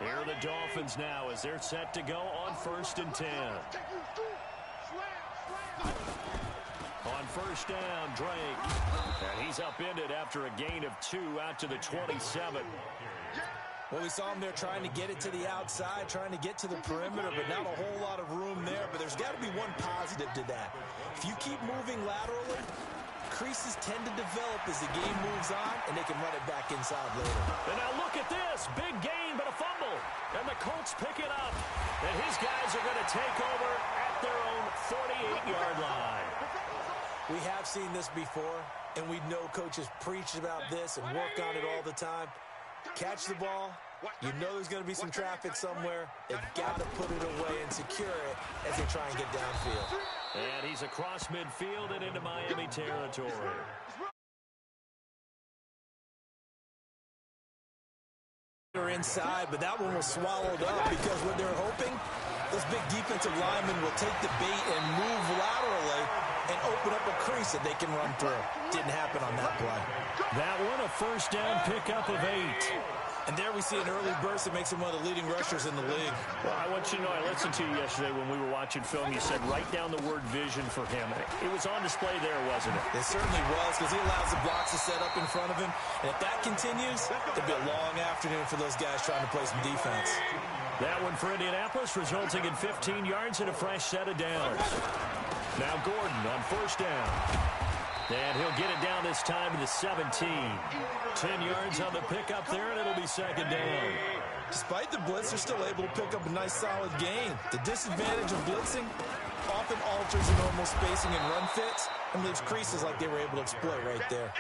Here are the Dolphins now as they're set to go on 1st and 10. On 1st down, Drake. And he's upended after a gain of 2 out to the 27. Well, we saw him there trying to get it to the outside, trying to get to the perimeter, but not a whole lot of room there. But there's got to be one positive to that. If you keep moving laterally, creases tend to develop as the game moves on, and they can run it back inside later. And now look at this. Big gain, but a fumble. And the Colts pick it up. And his guys are going to take over at their own 48-yard line. We have seen this before, and we know coaches preach about this and work on it all the time. Catch the ball. You know there's going to be some traffic somewhere. They've got to put it away and secure it as they try and get downfield. And he's across midfield and into Miami territory. They're inside, but that one was swallowed up because what they're hoping, those big defensive linemen will take the bait and move laterally and open up a crease that they can run through. Didn't happen on that play. That one, a 1st down pickup of 8. And there we see an early burst that makes him one of the leading rushers in the league. Well, I want you to know, I listened to you yesterday when we were watching film. You said write down the word vision for him. It was on display there, wasn't it? It certainly was, because he allows the blocks to set up in front of him. And if that continues, it'll be a long afternoon for those guys trying to play some defense. That one for Indianapolis, resulting in 15 yards and a fresh set of downs. Now Gordon on 1st down. And he'll get it down this time to the 17. 10 yards on the pickup there, and it'll be 2nd down. Despite the blitz, they're still able to pick up a nice, solid gain. The disadvantage of blitzing often alters the normal spacing and run fits and leaves creases like they were able to exploit right there.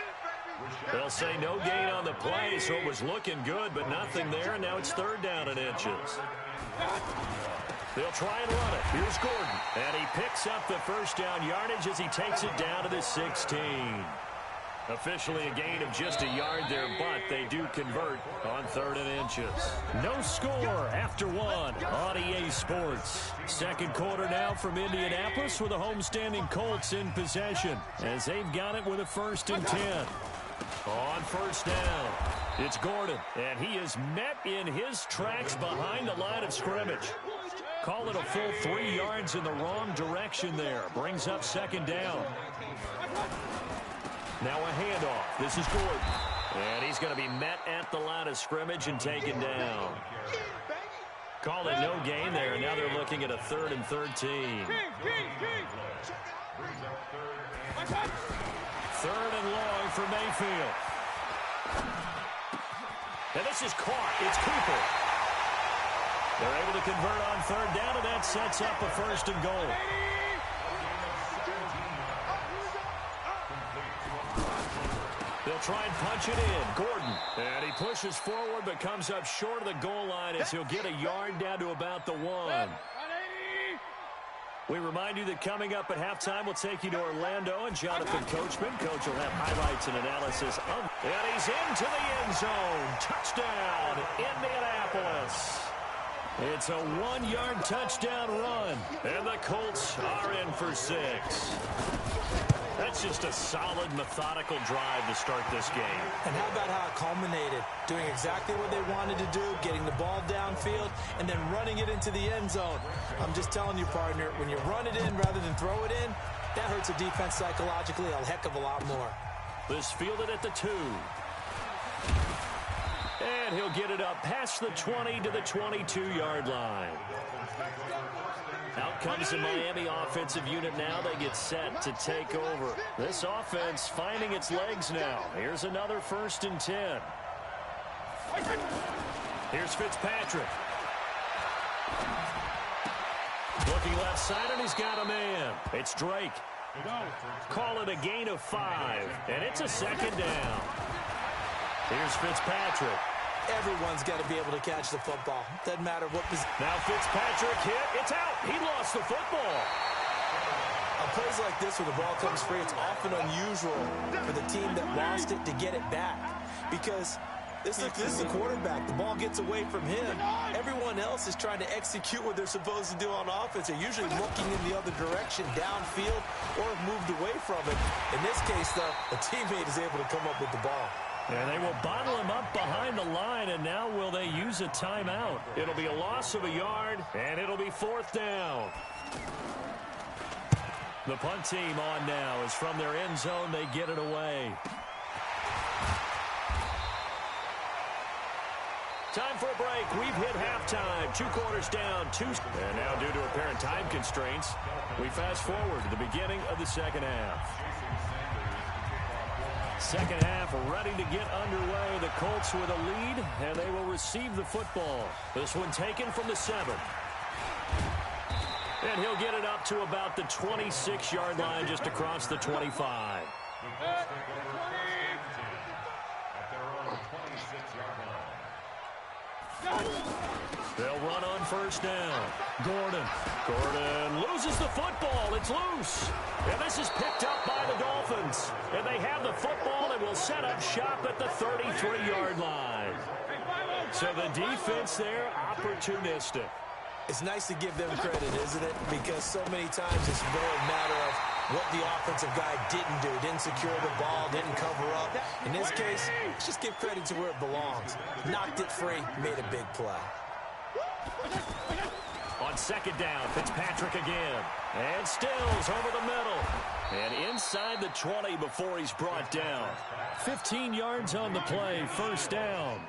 They'll say no gain on the play, so it was looking good, but nothing there, and now it's 3rd down and inches. They'll try and run it. Here's Gordon. And he picks up the 1st down yardage as he takes it down to the 16. Officially a gain of just a yard there, but they do convert on 3rd and inches. No score after 1 on EA Sports. 2nd quarter now from Indianapolis with the homestanding Colts in possession as they've got it with a 1st and 10. On 1st down, it's Gordon, and he is met in his tracks behind the line of scrimmage. Call it a full 3 yards in the wrong direction there. Brings up 2nd down. Now a handoff. This is Gordon. And he's going to be met at the line of scrimmage and taken down. Call it no gain there. Now they're looking at a 3rd and 13. 3rd and long for Mayfield. And this is caught. It's Cooper. They're able to convert on 3rd down, and that sets up a 1st and goal. They'll try and punch it in. Gordon. And he pushes forward but comes up short of the goal line as he'll get a yard down to about the 1. We remind you that coming up at halftime, we'll take you to Orlando and Jonathan Coachman. Coach will have highlights and analysis of. And he's into the end zone. Touchdown, Indianapolis. It's a 1-yard touchdown run. And the Colts are in for 6. That's just a solid, methodical drive to start this game. And how about how it culminated? Doing exactly what they wanted to do, getting the ball downfield, and then running it into the end zone. I'm just telling you, partner, when you run it in rather than throw it in, that hurts a defense psychologically a heck of a lot more. This fielded at the 2. And he'll get it up past the 20 to the 22-yard line. Out comes the Miami offensive unit now. They get set to take over. This offense finding its legs now. Here's another 1st and 10. Here's Fitzpatrick. Looking left side, and he's got a man. It's Drake. Call it a gain of 5, and it's a 2nd down. Here's Fitzpatrick. Everyone's got to be able to catch the football. Doesn't matter what position. Now Fitzpatrick hit. It's out. He lost the football. On plays like this where the ball comes free, it's often unusual for the team that lost it to get it back. Because this is the quarterback. The ball gets away from him. Everyone else is trying to execute what they're supposed to do on offense. They're usually looking in the other direction, downfield, or moved away from it. In this case, though, a teammate is able to come up with the ball. And they will bottle him up behind the line, and now will they use a timeout? It'll be a loss of a yard, and it'll be 4th down. The punt team on now as from their end zone they get it away. Time for a break. We've hit halftime. 2 quarters down. And now due to apparent time constraints, we fast forward to the beginning of the second half. Second half ready to get underway. The Colts with a lead, and they will receive the football. This one taken from the 7. And he'll get it up to about the 26-yard line just across the 25. They'll run on first down. Gordon loses the football. It's loose. And this is picked up by the Dolphins. And they have the football and will set up shop at the 33-yard line. So the defense there, opportunistic. It's nice to give them credit, isn't it? Because so many times it's more a matter of what the offensive guy didn't do. Didn't secure the ball, didn't cover up. In this case, let's just give credit to where it belongs. Knocked it free, made a big play. On second down, Fitzpatrick again. And Stills over the middle. And inside the 20 before he's brought down. 15 yards on the play, first down.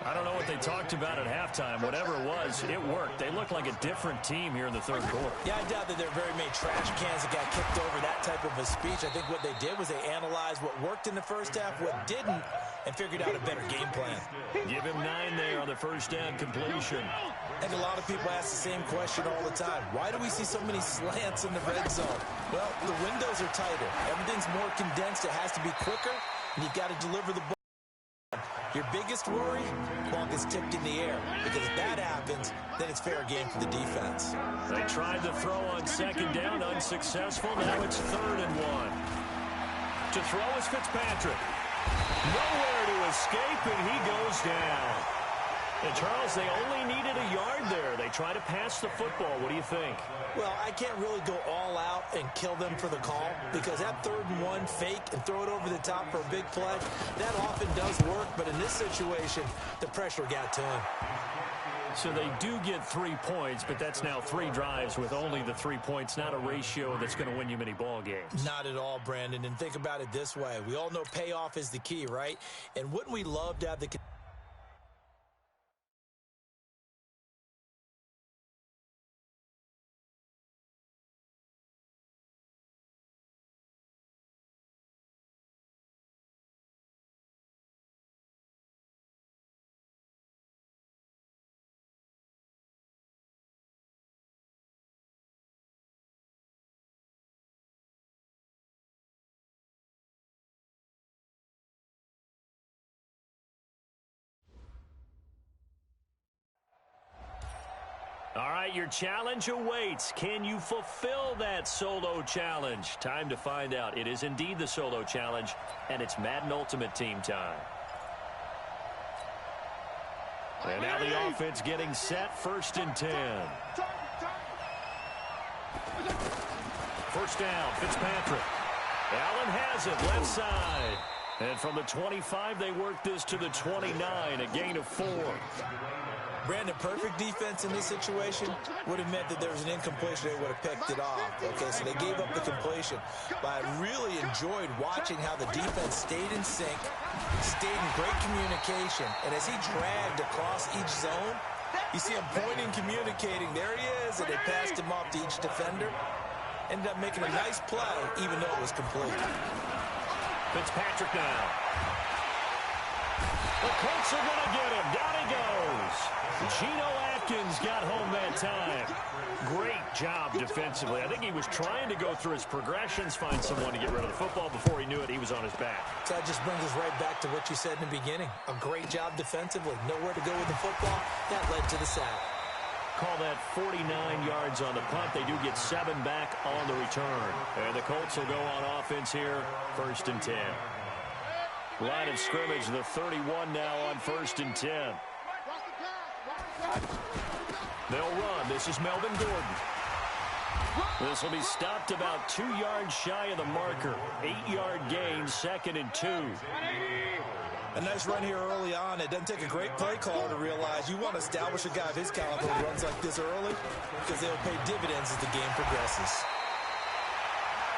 I don't know what they talked about at halftime. Whatever it was, it worked. They look like a different team here in the third quarter. Yeah, I doubt that there are very many trash cans that got kicked over that type of a speech. I think what they did was they analyzed what worked in the first half, what didn't, and figured out a better game plan. Give him 9 there on the first down completion. I think a lot of people ask the same question all the time. Why do we see so many slants in the red zone? Well, the windows are tighter. Everything's more condensed. It has to be quicker, and you've got to deliver the ball. Your biggest worry, ball gets tipped in the air. Because if that happens, then it's fair game for the defense. They tried to throw on second down, unsuccessful. Now it's 3rd and 1. To throw is Fitzpatrick. Nowhere to escape, and he goes down. And Charles, they only needed a yard there. They try to pass the football. What do you think? Well, I can't really go all out and kill them for the call because that 3rd and 1 fake and throw it over the top for a big play, that often does work. But in this situation, the pressure got to him. So they do get 3 points, but that's now 3 drives with only the 3 points, not a ratio that's going to win you many ball games. Not at all, Brandon. And think about it this way. We all know payoff is the key, right? And wouldn't we love to have the All right, your challenge awaits. Can you fulfill that solo challenge? Time to find out. It is indeed the solo challenge, and it's Madden Ultimate Team time. And now the offense getting set, 1st and 10. First down, Fitzpatrick. Allen has it, left side. And from the 25, they work this to the 29, a gain of 4. Brandon, perfect defense in this situation would have meant that there was an incompletion. They would have picked it off. Okay, so they gave up the completion. But I really enjoyed watching how the defense stayed in sync, stayed in great communication. And as he dragged across each zone, you see him pointing, communicating. There he is, and they passed him off to each defender. Ended up making a nice play, even though it was complete. Fitzpatrick now. The Colts are going to get him. Down he goes. Geno Atkins got home that time. Great job defensively. I think he was trying to go through his progressions, find someone to get rid of the football. Before he knew it, he was on his back. So that just brings us right back to what you said in the beginning. A great job defensively. Nowhere to go with the football. That led to the sack. Call that 49 yards on the punt. They do get 7 back on the return. And the Colts will go on offense here, 1st and 10. Line of scrimmage, the 31 now on 1st and 10. They'll run. This is Melvin Gordon. This will be stopped about 2 yards shy of the marker. 8-yard gain, 2nd and 2. A nice run here early on. It doesn't take a great play caller to realize you want to establish a guy of his caliber who runs like this early because they'll pay dividends as the game progresses.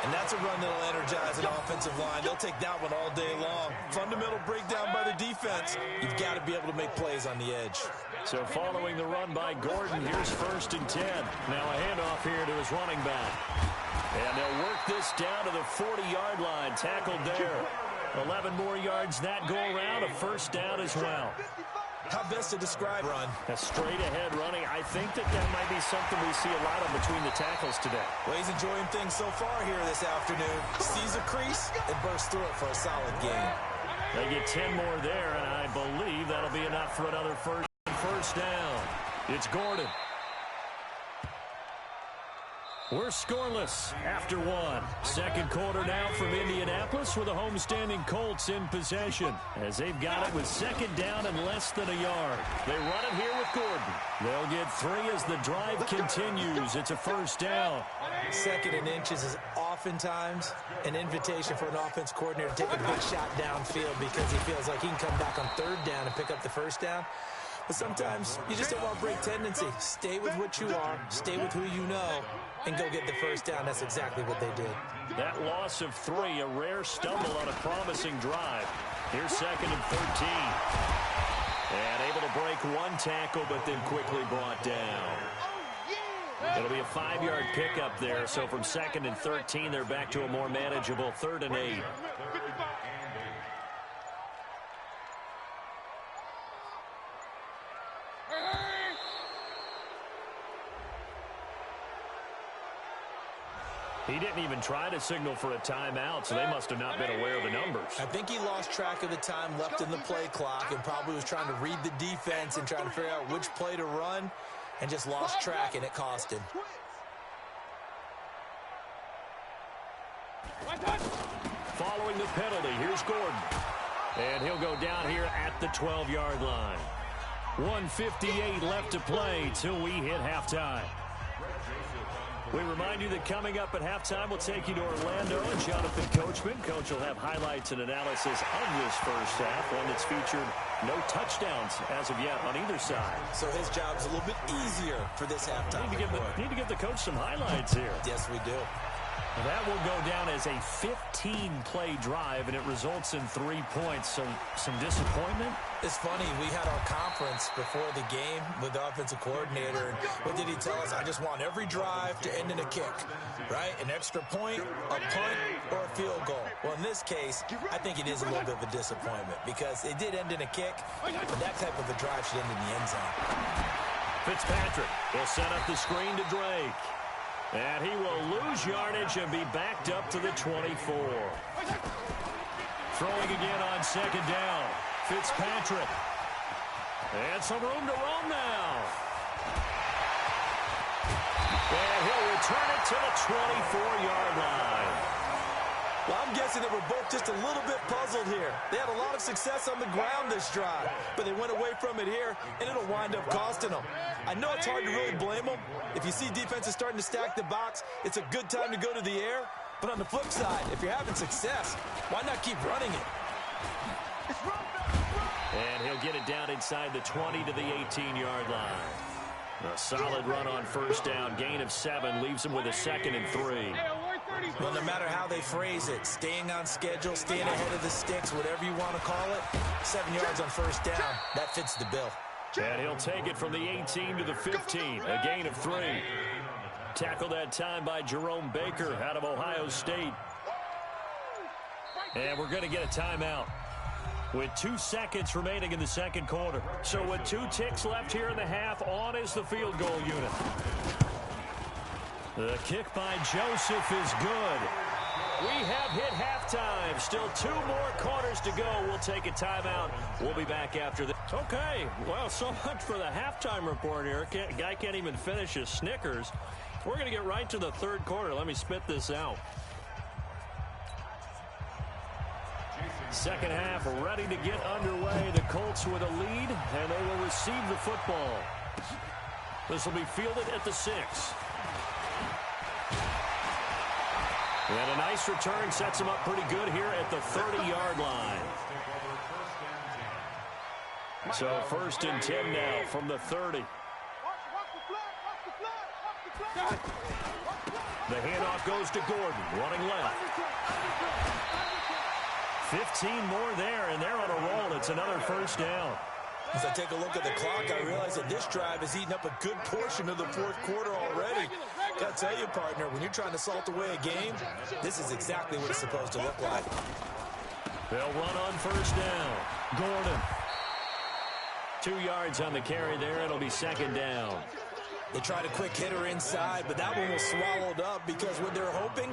And that's a run that'll energize an offensive line. They'll take that one all day long. Fundamental breakdown by the defense. You've got to be able to make plays on the edge. So following the run by Gordon, here's 1st and 10. Now a handoff here to his running back. And they'll work this down to the 40-yard line. Tackled there. 11 more yards that go around. A 1st down as well. How best to describe run? A straight-ahead running. I think that might be something we see a lot of between the tackles today. Well, he's enjoying things so far here this afternoon. Sees a crease and bursts through it for a solid gain. They get 10 more there, and I believe that'll be enough for another first down. It's Gordon. We're scoreless after 1. 2nd quarter now from Indianapolis with the homestanding Colts in possession as they've got it with 2nd down and less than a yard. They run it here with Gordon. They'll get 3 as the drive continues. It's a 1st down. 2nd and inches is oftentimes an invitation for an offense coordinator to take a big shot downfield because he feels like he can come back on 3rd down and pick up the 1st down. But sometimes you just don't want to break tendency. Stay with what you are, stay with who you know, and go get the 1st down. That's exactly what they did. That loss of 3, a rare stumble on a promising drive. Here's 2nd and 13. And able to break 1 tackle, but then quickly brought down. It'll be a 5-yard pickup there. So from 2nd and 13, they're back to a more manageable 3rd and 8. He didn't even try to signal for a timeout, so they must have not been aware of the numbers. I think he lost track of the time left in the play clock and probably was trying to read the defense and trying to figure out which play to run and just lost track, and it cost him. Following the penalty, here's Gordon. And he'll go down here at the 12-yard line. 1:58 left to play till we hit halftime. We remind you that coming up at halftime, we'll take you to Orlando and Jonathan Coachman. Coach will have highlights and analysis of this first half, one that's featured no touchdowns as of yet on either side. So his job's a little bit easier for this halftime. Need to give the coach some highlights here. Yes, we do. That will go down as a 15-play drive, and it results in 3 points. So some disappointment. It's funny. We had our conference before the game with the offensive coordinator. And what did he tell us? I just want every drive to end in a kick, right? An extra point, a punt, or a field goal. Well, in this case, I think it is a little bit of a disappointment because it did end in a kick, but that type of a drive should end in the end zone. Fitzpatrick will set up the screen to Drake. And he will lose yardage and be backed up to the 24. Throwing again on 2nd down. Fitzpatrick. And some room to roam now. And he'll return it to the 24-yard line. Well, I'm guessing they were both just a little bit puzzled here. They had a lot of success on the ground this drive, but they went away from it here, and it'll wind up costing them. I know it's hard to really blame them. If you see defenses starting to stack the box, it's a good time to go to the air. But on the flip side, if you're having success, why not keep running it? And he'll get it down inside the 20 to the 18-yard line. A solid run on 1st down. Gain of 7 leaves him with a 2nd and 3. Well, no matter how they phrase it, staying on schedule, staying ahead of the sticks, whatever you want to call it, 7 yards on 1st down, that fits the bill. And he'll take it from the 18 to the 15, a gain of 3. Tackled that time by Jerome Baker out of Ohio State. And we're going to get a timeout with 2 seconds remaining in the 2nd quarter. So with 2 ticks left here in the half, on is the field goal unit. The kick by Joseph is good. We have hit halftime. Still 2 more quarters to go. We'll take a timeout. We'll be back after this. Okay, well, so much for the halftime report here. Guy can't even finish his Snickers. We're going to get right to the 3rd quarter. Let me spit this out. 2nd half ready to get underway. The Colts with a lead, and they will receive the football. This will be fielded at the 6. And a nice return sets him up pretty good here at the 30-yard line. So 1st and 10 now from the 30. The handoff goes to Gordon, running left. 15 more there, and they're on a roll. It's another 1st down. As I take a look at the clock, I realize that this drive has eaten up a good portion of the 4th quarter already. Got to tell you, partner, when you're trying to salt away a game, this is exactly what it's supposed to look like. They'll run on 1st down. Gordon. 2 yards on the carry there. It'll be 2nd down. They tried a quick hitter inside, but that one was swallowed up because what they're hoping,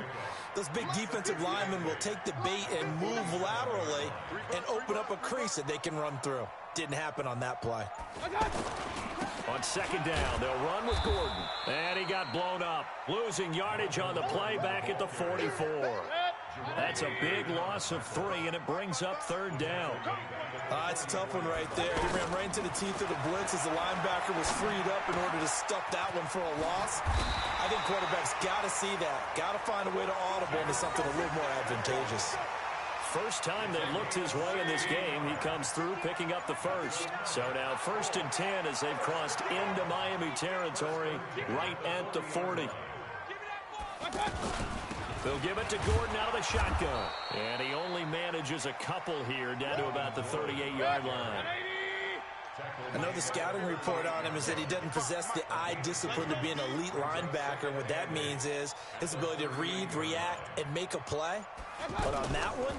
those big defensive linemen will take the bait and move laterally and open up a crease that they can run through. Didn't happen on that play. On 2nd down, they'll run with Gordon. And he got blown up. Losing yardage on the play back at the 44. That's a big loss of 3, and it brings up 3rd down. It's a tough one right there. He ran right into the teeth of the blitz as the linebacker was freed up in order to stuff that one for a loss. I think quarterbacks got to see that. Got to find a way to audible into something a little more advantageous. First time they looked his way in this game. He comes through picking up the 1st. So now 1st and 10 as they've crossed into Miami territory right at the 40. They'll give it to Gordon out of the shotgun. And he only manages a couple here down to about the 38-yard line. I know the scouting report on him is that he doesn't possess the eye discipline to be an elite linebacker. And what that means is his ability to read, react, and make a play. But on that one,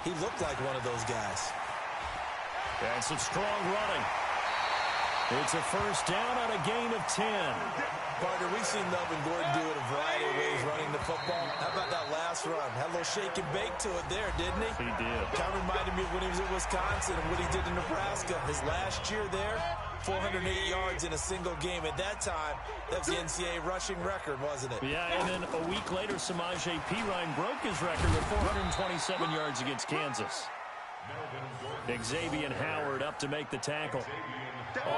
he looked like one of those guys. And some strong running. It's a 1st down on a gain of 10. Partner, we've seen Melvin Gordon do it a variety of ways running the football. How about that last run? Had a little shake and bake to it there, didn't he? He did. Kind of reminded me of when he was at Wisconsin and what he did in Nebraska. His last year there, 408 yards in a single game. At that time, that was the NCAA rushing record, wasn't it? Yeah, and then a week later, Samaje Perine broke his record with 427 yards against Kansas. Xavier Howard up to make the tackle.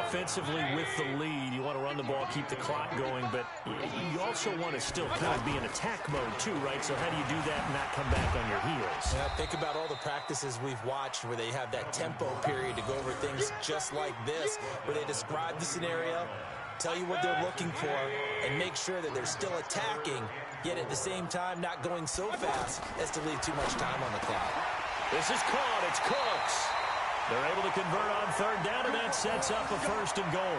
Offensively with the lead, you want to run the ball, keep the clock going, but you also want to still kind of be in attack mode too, right? So how do you do that and not come back on your heels? Yeah, think about all the practices we've watched where they have that tempo period to go over things just like this, where they describe the scenario, tell you what they're looking for, and make sure that they're still attacking, yet at the same time not going so fast as to leave too much time on the clock. This is caught. It's Cooks. They're able to convert on 3rd down, and that sets up a 1st and goal.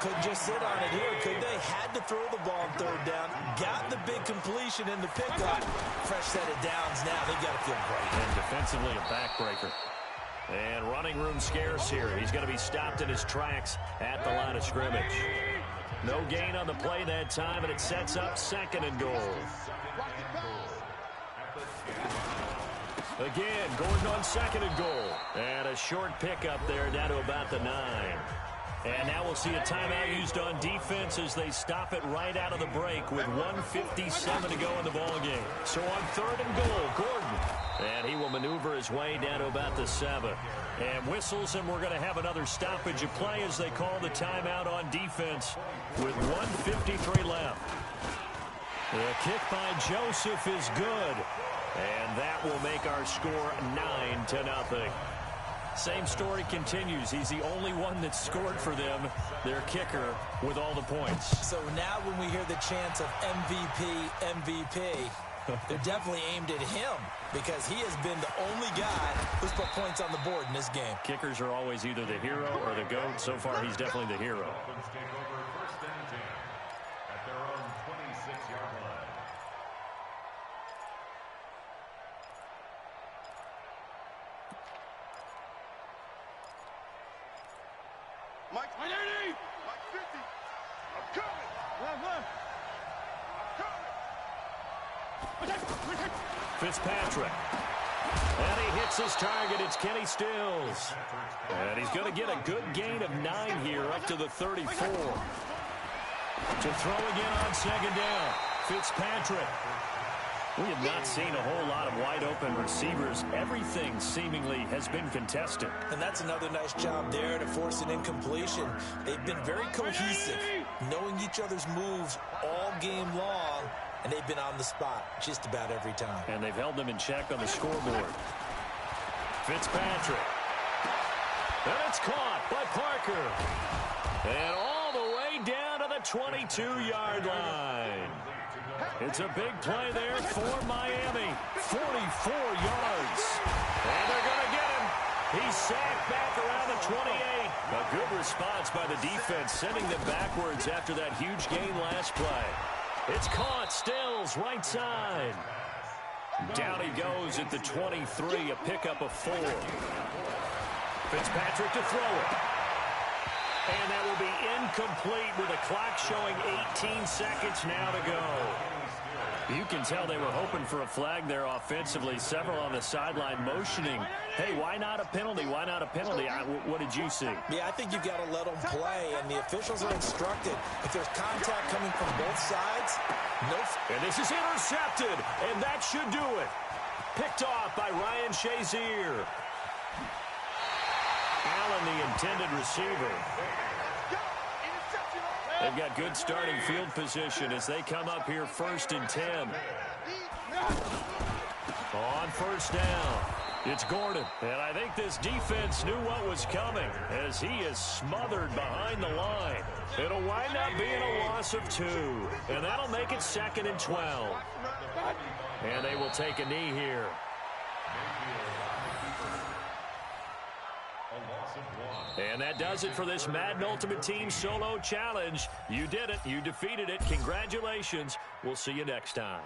Couldn't just sit on it here, could they? Had to throw the ball on 3rd down. Got the big completion in the pickup. Fresh set of downs now. They got to feel great. And defensively, a backbreaker. And running room scarce here. He's going to be stopped in his tracks at the line of scrimmage. No gain on the play that time, and it sets up 2nd and goal. Again, Gordon on 2nd and goal. And a short pickup there down to about the 9. And now we'll see a timeout used on defense as they stop it right out of the break with 1:57 to go in the ballgame. So on 3rd and goal, Gordon. And he will maneuver his way down to about the 7. And whistles, and we're going to have another stoppage of play as they call the timeout on defense with 1:53 left. The kick by Joseph is good. And that will make our score 9-0. Same story continues. He's the only one that scored for them, their kicker, with all the points. So now when we hear the chants of MVP, MVP, they're definitely aimed at him because he has been the only guy who's put points on the board in this game. Kickers are always either the hero or the GOAT. So far, he's definitely the hero. Mike 180! Mike 50! I'm coming! Left! I'm coming! Fitzpatrick. And he hits his target. It's Kenny Stills. And he's going to get a good gain of 9 here up to the 34. To throw again on 2nd down. Fitzpatrick. We have not seen a whole lot of wide-open receivers. Everything seemingly has been contested. And that's another nice job there to force an incompletion. They've been very cohesive, knowing each other's moves all game long, and they've been on the spot just about every time. And they've held them in check on the scoreboard. Fitzpatrick. And it's caught by Parker. And all the way down to the 22-yard line. It's a big play there for Miami. 44 yards. And they're going to get him. He's sacked back around the 28. A good response by the defense, sending them backwards after that huge gain last play. It's caught. Stills, right side. Down he goes at the 23, a pickup of 4. Fitzpatrick to throw it. And that will be incomplete with the clock showing 18 seconds now to go. You can tell they were hoping for a flag there offensively. Several on the sideline motioning, hey, why not a penalty? Why not a penalty? What did you see? Yeah, I think you've got to let them play, and the officials are instructed. If there's contact coming from both sides, no. And this is intercepted, and that should do it. Picked off by Ryan Shazier. Allen, the intended receiver. They've got good starting field position as they come up here 1st and 10. On 1st down, it's Gordon. And I think this defense knew what was coming as he is smothered behind the line. It'll wind up being a loss of 2. And that'll make it 2nd and 12. And they will take a knee here. And that does it for this Madden Ultimate Team Solo Challenge. You did it. You defeated it. Congratulations. We'll see you next time.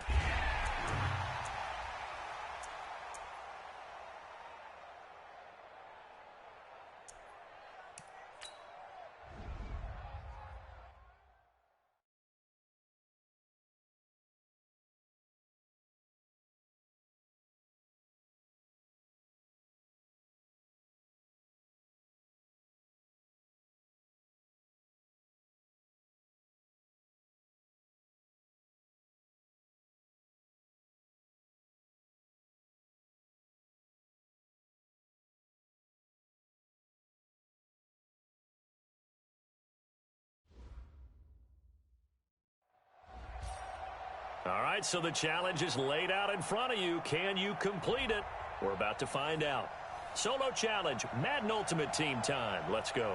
All right, so the challenge is laid out in front of you. Can you complete it? We're about to find out. Solo challenge, Madden Ultimate Team time. Let's go.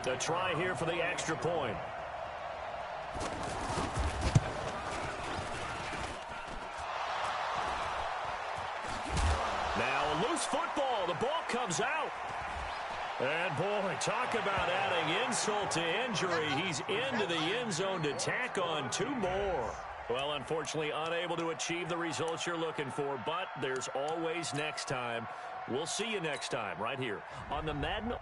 The try here for the extra point. Now a loose football. The ball comes out. And, boy, talk about adding insult to injury. He's into the end zone to tack on 2 more. Well, unfortunately, unable to achieve the results you're looking for, but there's always next time. We'll see you next time right here on the Madden